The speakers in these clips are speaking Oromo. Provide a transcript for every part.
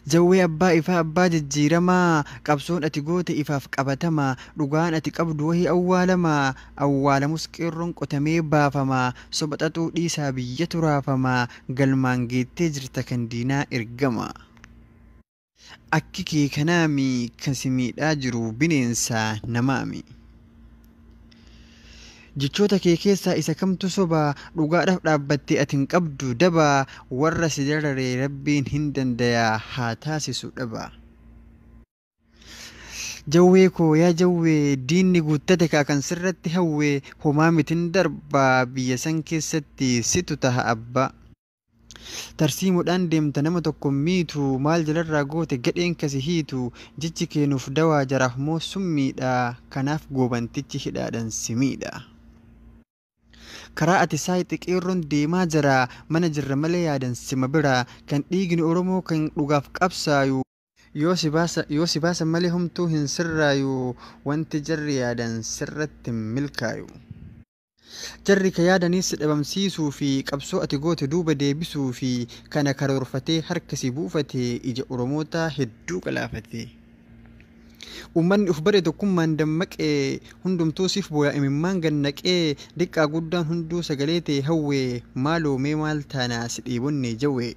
Jawwee abbaa ifaa abbaa jijjiiramaa qabsoon ati goote ifaaf qabatama dhugaan ati qabdu wahii awwaalamaa awwaalamus qeerroon qotamee baafamaa soba xaxuu dhiisaa biyya turaafamaa galmaan geettee jirta kan diinaa ergama. Akki kee kanaami kan si miidhaa jiru bineensa namaami. Jechoota kee keessaa isa kamtu soba dhugaadhaaf dhaabbattee ati hin qabdu daba warra si dararee rabbiin hin dandayaa haa taasisu dhaba. Jawwee koo yaa jawwee diinni guuttate kaa kan sirratti hawwee homaa mitin darbaa biyya san keessatti situ taha abba. Tarsiimuudhaan deemta nama tokko miitu maal jalarraa goote gadheen kasi hiitu jechi keenuuf dawaa jaraaf moo summiidha kanaaf goobantichi hidhaadhan simiidha. Karaa ati saayixe qeerroon deemaa jira mana jirra malee yaadan sima bira kan dhiigni Oromoo kan dhugaaf qabsaayu yoo si baasa malee homtuu hin sirraayu wanti jarri yaadan sirratti milkaayu. Jarri ka yaadaniis dhabamsiisuu fi qabsoo ati goote duuba deebisuu fi kana karoorfatee harkasi buufate ija Oromoota hedduu galaafate. Uummanni uf bare tokkummaan dammaqee hundumtuu siif booyaa imimmaan gannaqee diqqaa guddaan hunduu sagalee ta'e hawwee maaloo mee maal taanaa si dhiibonne jawwee.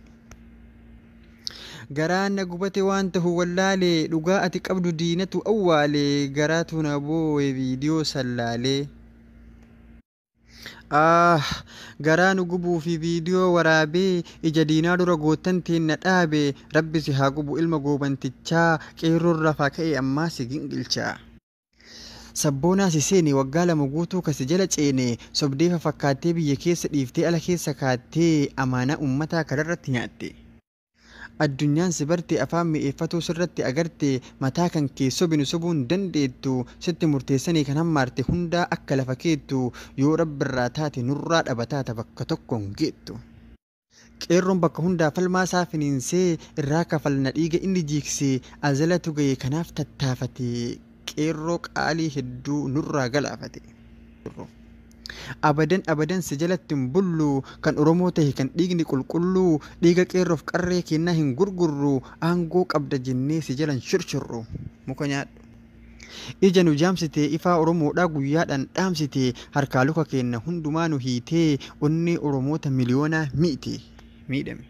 Garaan na gubate waan tahu wallaalee dhugaa ati qabdu diinatu awwaalee garaatu na boo'e viidiyoo sallaalee. Garaa nu gubuu fi viidiyoo waraabee ija diinaa dura gootantiin na dhaabe rabbi si haa gubu ilma goobantichaa qeerroon rafaa ka'e ammaa si gingilchaa. Sabboonaa si seene waggaa 2 guutuu kasi jala ceene sobdeefa fakkaattee biyya keessa dhiiftee ala keessa kaattee amaanaa ummataa kararratti nyaatte. Addunyaan si barte afaan mi'eeffatuu sirratti agarte mataa kan kee sobinu sobuun dandeettu sitti murteessanii kan hammaarte hundaa akka lafa keettu yoo rabbirraa taate nurraa dhabataata bakka tokkoon geettu. Qeerroon bakka hundaa falmaa isaa finiinsee irraa kafalna dhiiga inni jiiksee azalatu gaye kanaaf tattaafate qeerroo qaalii hedduu nurraa galaafate. Abadan si jalatti hin bullu kan Oromoo ta'e kan dhiigni qulqulluu dhiiga qeerroof qarree kennaa hin gurgurru aangoo qabda jennee si jalan shirshirru muka nyaadhu. Ija nu jaamsite ifaa Oromoodhaa guyyaadhaan dhaamsite harkaa luka kenna hundumaa nu hiitee onnee Oromoota miliyoonaa miidhame.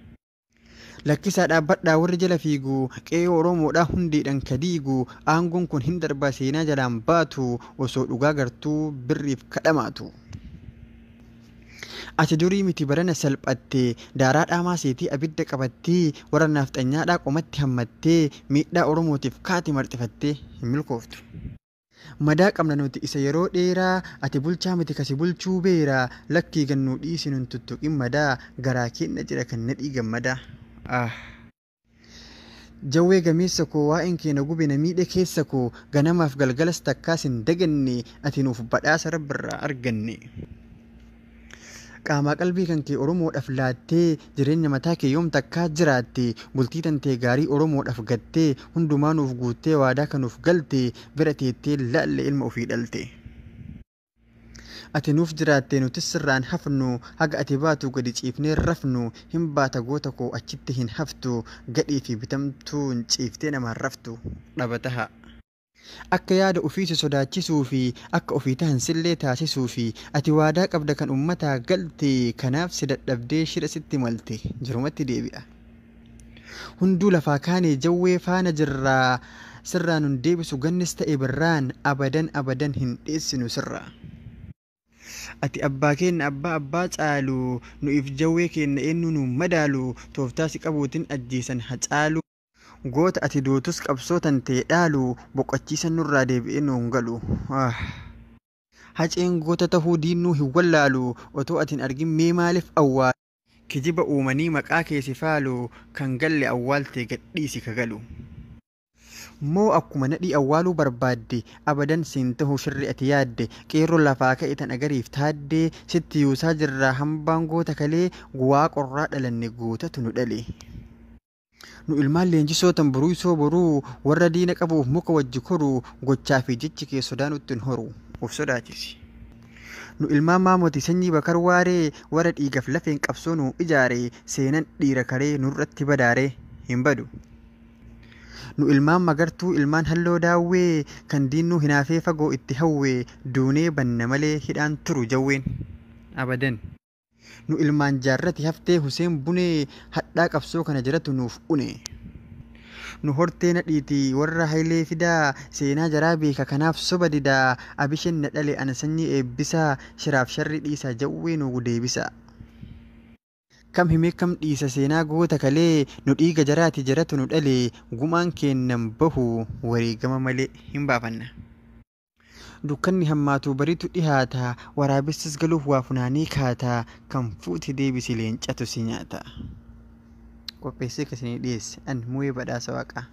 Lakkisaa dhaabbadhaa warri jala fiigu qe'ee Oromoodhaa hundeedhaan kadiigu aangoon kun hin darbaa seenaa jalaan baatu osoo dhugaa gartuu birriif kadhamaatu. Ati durii miti barana salphattee daaraa dhaamaa seetii abidda qabattee warra naafxanyaadhaa qomatti hammattee miidhaa Oromootiif kaati marxifattee hin milkooftu. Madaa qabna nuti isa yeroo dheeraa ati bulchaa miti kasi bulchuu beera lakkii gannuu dhiisi nun tuttuqin madaa garaa kenna jira kan nadhii gammadaa. Jawwee gameessa koo waa'een keenya gube na miidhe keessa koo ganamaaf galgalas takkaas hin daganne ati nuuf badhaasa rabbirraa arganne. Qaamaa qalbii kan kee Oromoodhaaf laattee jireenya mataa kee yoom takkaa jiraatte bultii tantee gaarii Oromoodhaaf gattee hundumaa nuuf guuttee waadaa kanuuf galte bira teettee laalle ilma ofii dhalte. Ati nuuf jiraatte nutis sirraan hafnu haga ati baatu gadi ciifnee rafnu hin baata goota koo achitti hin haftu gadhii fi bitamtuun ciiftee namaan raftu dhabataha. Akka yaada ofiisi sodaachisuu fi akka ofii tahan sillee taasisuu fi ati waadaa qabda kan ummataa galte kanaaf si dadhabdee shira sitti malte jirumatti deebi'a. Hunduu lafaa kaanee jawwee faana jirraa sirraa nun deebisu gannis ta'e birraan abadan hin dheessinu sirraa. Ati abbaa keenya abbaa caalu nu'if jawwee keenya eenyu nu madaalu tooftaa si qabuutiin ajjeesan hacaalu. Goota ati dootus qabsootan ta'e dhaalu boqochiisan nurraa deebi'ee nuun galu. Haceen goota tahuu diinnuu hin wallaalu otoo atin argin mee maaliif awwaalu kijiba uumanii maqaa keesi faalu kan galle awwaaltee gadhiisi ka galu. Moo akkuma nadhii awwaaluu barbaadde abadan siin tahuu shirri ati yaadde qeerroo lafaa ka'e tan agariif taaddee sitti yuusaa jirraa hambaan goota kalee guwaa qorraa dhalanne gootatu nu dhale. Nu ilmaan leenjisootan buruu isoo boruu warra diina qabuuf muka wajji koruu gochaa fi jechi kee sodaa nutti hin horu of sodaachisi. Nu ilmaan maamotii sanyii bakar waaree warra dhiigaf lafeen qabsoo nu ijaare seenan dhiira karee nurratti badaare hin badu. Nu ilmaan magartuu ilmaan halloo daawwee kan diinnu hinaafee fagoo itti hawwee duunee banna malee hidhaan turu jawween abadan. Nu ilmaan jaarrati haftee Huseen Bunee hadhaa qabsoo kana jiratu nuuf une. Nu hortee nadhiitii warra Hayilee Fidaa seenaa jaraa beeka kanaaf soba didaa abisheen na dhale ana sanyii eebbisaa shiraaf sharri dhiisaa jawwee nuugu deebisa. Kam himee kam dhiisa seenaa goota kalee nu dhiiga jaraati jaratu nu dhale gumaan kennan bahu wareegama malee hin baafanna. Dukkanni hammaatu bariitu dhihaata waraabessas galuuf waa funaanii kaata kan fuuti deebisi leencatu si nyaata. Qopheessee kasinii dhiyeesse an mu'ee badhaasa waaqaa.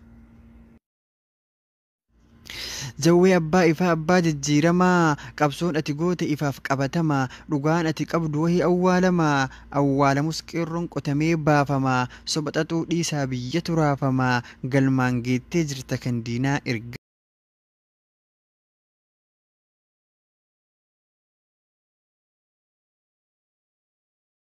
Jawwee abbaa ifaa abbaa jijjiiramaa qabsoon ati goote ifaaf qabatama dhugaan ati qabdu wahii awwaalamaa awwaalamus qeerroon qotamee baafamaa soba xaxuu dhiisaa biyyatu raafamaa galmaan geettee jirta kan diinaa erga.